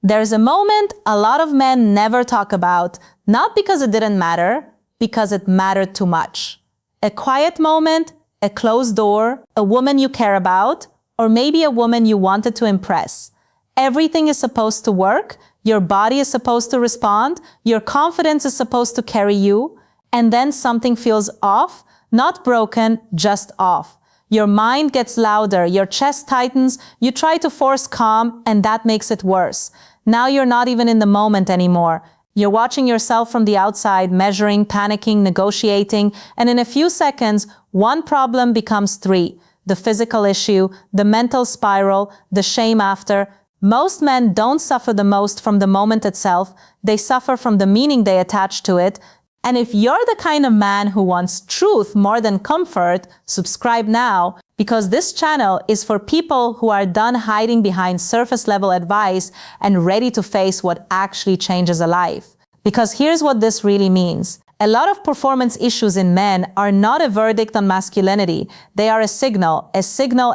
There's a moment a lot of men never talk about, not because it didn't matter, because it mattered too much. A quiet moment, a closed door, a woman you care about, or maybe a woman you wanted to impress. Everything is supposed to work, your body is supposed to respond, your confidence is supposed to carry you, and then something feels off, not broken, just off. Your mind gets louder, your chest tightens, you try to force calm, and that makes it worse. Now you're not even in the moment anymore. You're watching yourself from the outside, measuring, panicking, negotiating, and in a few seconds, one problem becomes three. The physical issue, the mental spiral, the shame after. Most men don't suffer the most from the moment itself, they suffer from the meaning they attach to it. And if you're the kind of man who wants truth more than comfort, subscribe now, because this channel is for people who are done hiding behind surface-level advice and ready to face what actually changes a life. Because here's what this really means. A lot of performance issues in men are not a verdict on masculinity. They are a signal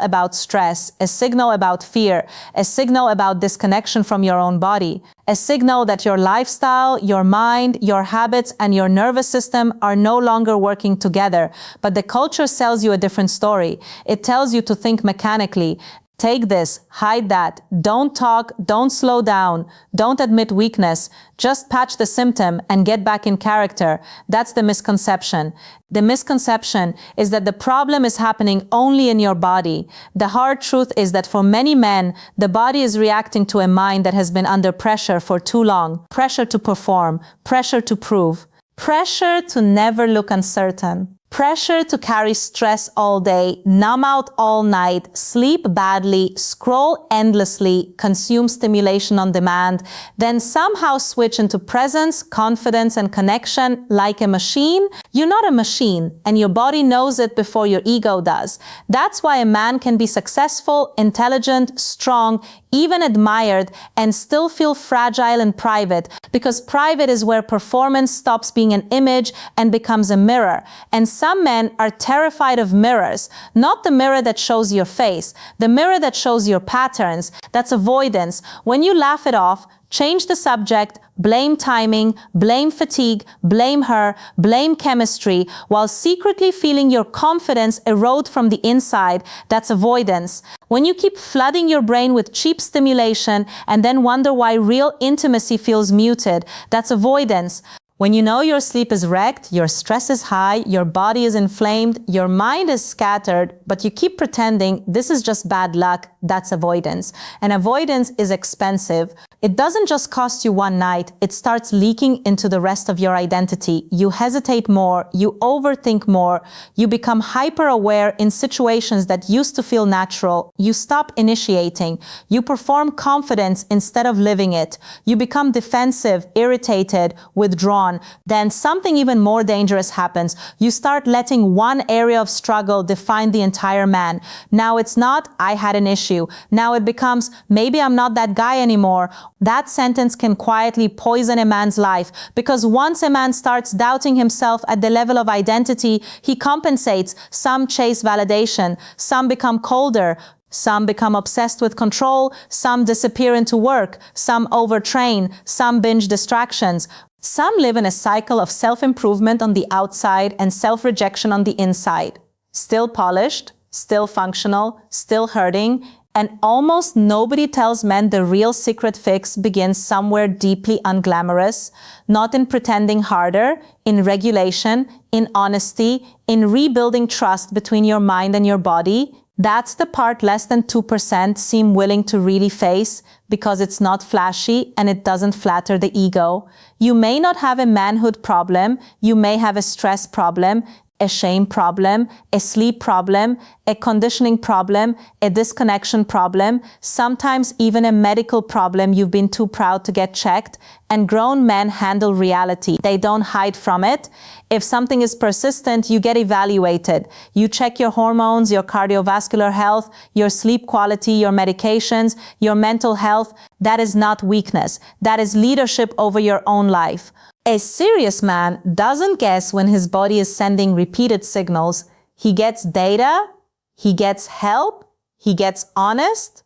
about stress, a signal about fear, a signal about disconnection from your own body, a signal that your lifestyle, your mind, your habits, and your nervous system are no longer working together. But the culture sells you a different story. It tells you to think mechanically. Take this, hide that, don't talk, don't slow down, don't admit weakness, just patch the symptom and get back in character. That's the misconception. The misconception is that the problem is happening only in your body. The hard truth is that for many men, the body is reacting to a mind that has been under pressure for too long. Pressure to perform, pressure to prove, pressure to never look uncertain. Pressure to carry stress all day, numb out all night, sleep badly, scroll endlessly, consume stimulation on demand, then somehow switch into presence, confidence, and connection like a machine. You're not a machine, and your body knows it before your ego does. That's why a man can be successful, intelligent, strong, even admired, and still feel fragile in private, because private is where performance stops being an image and becomes a mirror. And some men are terrified of mirrors, not the mirror that shows your face, the mirror that shows your patterns. That's avoidance. When you laugh it off, change the subject, blame timing, blame fatigue, blame her, blame chemistry, while secretly feeling your confidence erode from the inside, that's avoidance. When you keep flooding your brain with cheap stimulation and then wonder why real intimacy feels muted, that's avoidance. When you know your sleep is wrecked, your stress is high, your body is inflamed, your mind is scattered, but you keep pretending this is just bad luck, that's avoidance. And avoidance is expensive. It doesn't just cost you one night, it starts leaking into the rest of your identity. You hesitate more, you overthink more, you become hyper-aware in situations that used to feel natural, you stop initiating, you perform confidence instead of living it, you become defensive, irritated, withdrawn. Then something even more dangerous happens. You start letting one area of struggle define the entire man. Now it's not, I had an issue. Now it becomes, maybe I'm not that guy anymore. That sentence can quietly poison a man's life, because once a man starts doubting himself at the level of identity, he compensates. Some chase validation, some become colder, some become obsessed with control, some disappear into work, some overtrain, some binge distractions. Some live in a cycle of self-improvement on the outside and self-rejection on the inside. Still polished, still functional, still hurting, and almost nobody tells men the real secret fix begins somewhere deeply unglamorous, not in pretending harder, in regulation, in honesty, in rebuilding trust between your mind and your body. That's the part less than 2% seem willing to really face, because it's not flashy and it doesn't flatter the ego. You may not have a manhood problem, you may have a stress problem, a shame problem, a sleep problem, a conditioning problem, a disconnection problem, sometimes even a medical problem you've been too proud to get checked. And grown men handle reality. They don't hide from it. If something is persistent, you get evaluated. You check your hormones, your cardiovascular health, your sleep quality, your medications, your mental health. That is not weakness. That is leadership over your own life. A serious man doesn't guess when his body is sending repeated signals. He gets data, he gets help, he gets honest.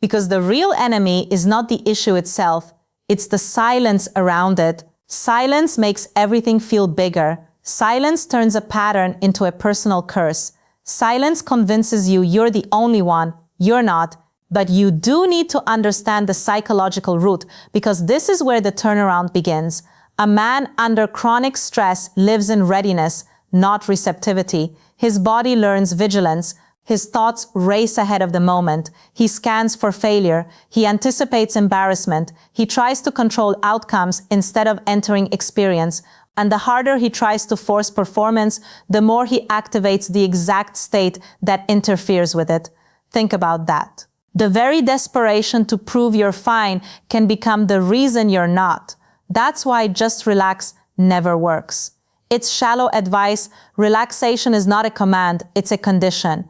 Because the real enemy is not the issue itself, it's the silence around it. Silence makes everything feel bigger. Silence turns a pattern into a personal curse. Silence convinces you you're the only one. You're not. But you do need to understand the psychological root, because this is where the turnaround begins. A man under chronic stress lives in readiness, not receptivity. His body learns vigilance. His thoughts race ahead of the moment. He scans for failure. He anticipates embarrassment. He tries to control outcomes instead of entering experience. And the harder he tries to force performance, the more he activates the exact state that interferes with it. Think about that. The very desperation to prove you're fine can become the reason you're not. That's why just relax never works. It's shallow advice. Relaxation is not a command, it's a condition.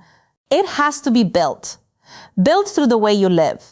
It has to be built. Built through the way you live.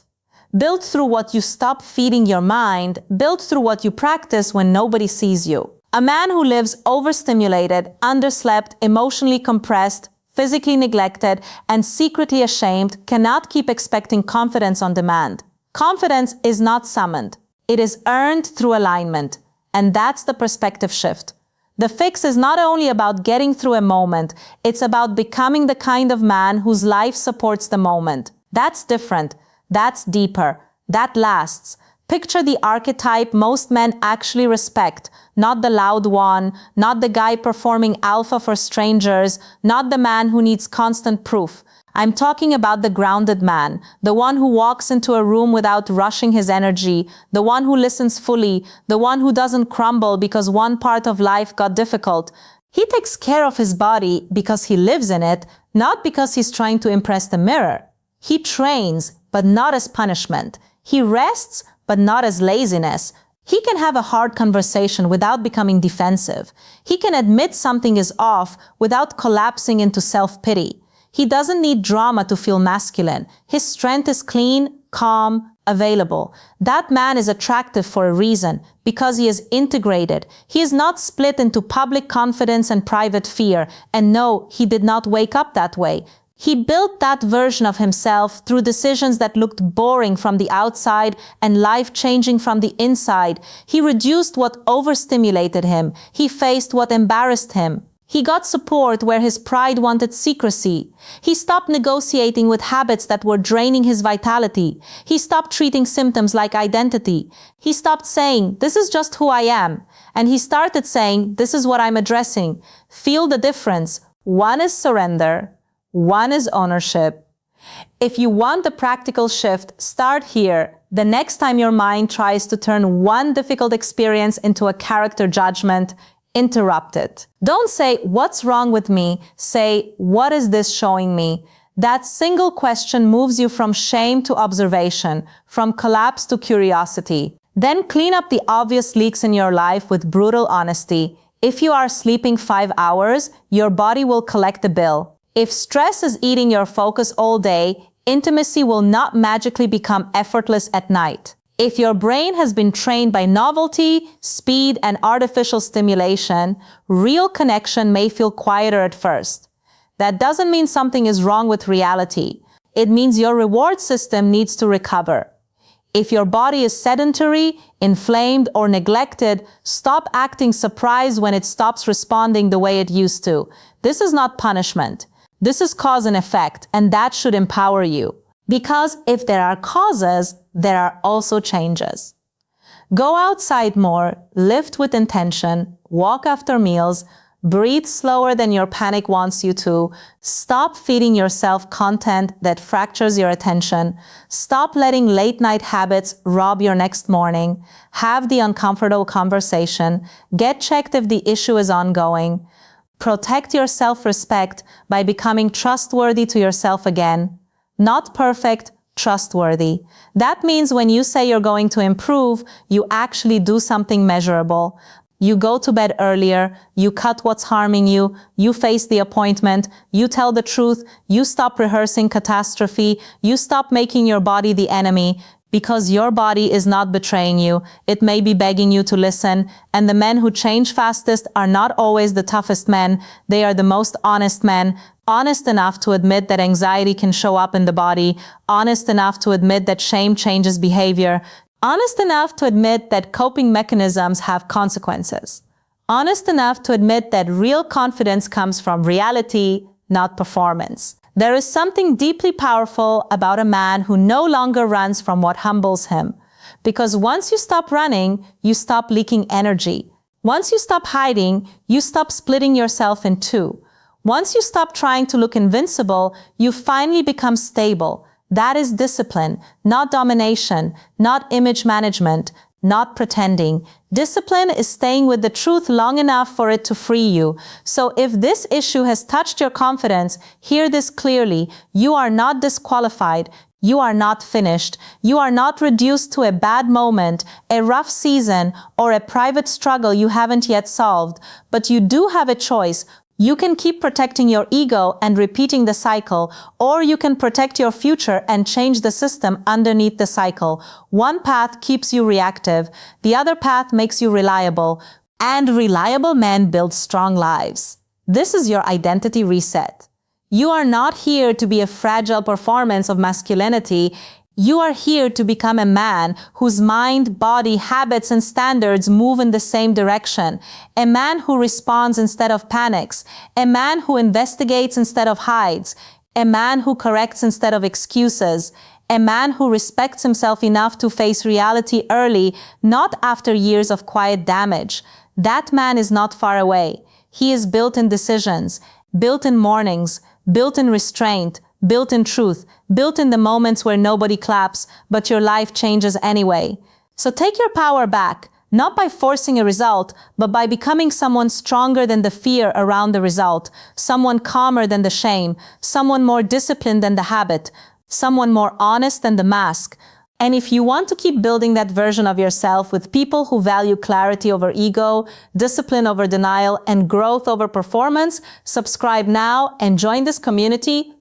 Built through what you stop feeding your mind. Built through what you practice when nobody sees you. A man who lives overstimulated, underslept, emotionally compressed, physically neglected, and secretly ashamed cannot keep expecting confidence on demand. Confidence is not summoned. It is earned through alignment. And that's the perspective shift. The fix is not only about getting through a moment, it's about becoming the kind of man whose life supports the moment. That's different. That's deeper. That lasts. Picture the archetype most men actually respect. Not the loud one, not the guy performing alpha for strangers, not the man who needs constant proof. I'm talking about the grounded man, the one who walks into a room without rushing his energy, the one who listens fully, the one who doesn't crumble because one part of life got difficult. He takes care of his body because he lives in it, not because he's trying to impress the mirror. He trains, but not as punishment. He rests, but not as laziness. He can have a hard conversation without becoming defensive. He can admit something is off without collapsing into self-pity. He doesn't need drama to feel masculine. His strength is clean, calm, available. That man is attractive for a reason, because he is integrated. He is not split into public confidence and private fear. And no, he did not wake up that way. He built that version of himself through decisions that looked boring from the outside and life-changing from the inside. He reduced what overstimulated him. He faced what embarrassed him. He got support where his pride wanted secrecy. He stopped negotiating with habits that were draining his vitality. He stopped treating symptoms like identity. He stopped saying, "This is just who I am." And he started saying, "This is what I'm addressing." Feel the difference. One is surrender. One is ownership. If you want the practical shift, start here. The next time your mind tries to turn one difficult experience into a character judgment, interrupt it. Don't say, "What's wrong with me?" Say, "What is this showing me?" That single question moves you from shame to observation, from collapse to curiosity. Then clean up the obvious leaks in your life with brutal honesty. If you are sleeping 5 hours, your body will collect the bill. If stress is eating your focus all day, intimacy will not magically become effortless at night. If your brain has been trained by novelty, speed, and artificial stimulation, real connection may feel quieter at first. That doesn't mean something is wrong with reality. It means your reward system needs to recover. If your body is sedentary, inflamed, or neglected, stop acting surprised when it stops responding the way it used to. This is not punishment. This is cause and effect, and that should empower you. Because if there are causes, there are also changes. Go outside more, lift with intention, walk after meals, breathe slower than your panic wants you to, stop feeding yourself content that fractures your attention, stop letting late-night habits rob your next morning, have the uncomfortable conversation, get checked if the issue is ongoing. Protect your self-respect by becoming trustworthy to yourself again. Not perfect, trustworthy. That means when you say you're going to improve, you actually do something measurable. You go to bed earlier, you cut what's harming you, you face the appointment, you tell the truth, you stop rehearsing catastrophe, you stop making your body the enemy. Because your body is not betraying you, it may be begging you to listen, and the men who change fastest are not always the toughest men, they are the most honest men, honest enough to admit that anxiety can show up in the body, honest enough to admit that shame changes behavior, honest enough to admit that coping mechanisms have consequences, honest enough to admit that real confidence comes from reality, not performance. There is something deeply powerful about a man who no longer runs from what humbles him. Because once you stop running, you stop leaking energy. Once you stop hiding, you stop splitting yourself in two. Once you stop trying to look invincible, you finally become stable. That is discipline, not domination, not image management, not pretending. Discipline is staying with the truth long enough for it to free you. So if this issue has touched your confidence, hear this clearly. You are not disqualified. You are not finished. You are not reduced to a bad moment, a rough season, or a private struggle you haven't yet solved. But you do have a choice. You can keep protecting your ego and repeating the cycle, or you can protect your future and change the system underneath the cycle. One path keeps you reactive, the other path makes you reliable, and reliable men build strong lives. This is your identity reset. You are not here to be a fragile performance of masculinity. You are here to become a man whose mind, body, habits, and standards move in the same direction. A man who responds instead of panics. A man who investigates instead of hides. A man who corrects instead of excuses. A man who respects himself enough to face reality early, not after years of quiet damage. That man is not far away. He is built in decisions, built in mornings, built in restraint, built in truth, built in the moments where nobody claps, but your life changes anyway. So take your power back, not by forcing a result, but by becoming someone stronger than the fear around the result, someone calmer than the shame, someone more disciplined than the habit, someone more honest than the mask. And if you want to keep building that version of yourself with people who value clarity over ego, discipline over denial, and growth over performance, subscribe now and join this community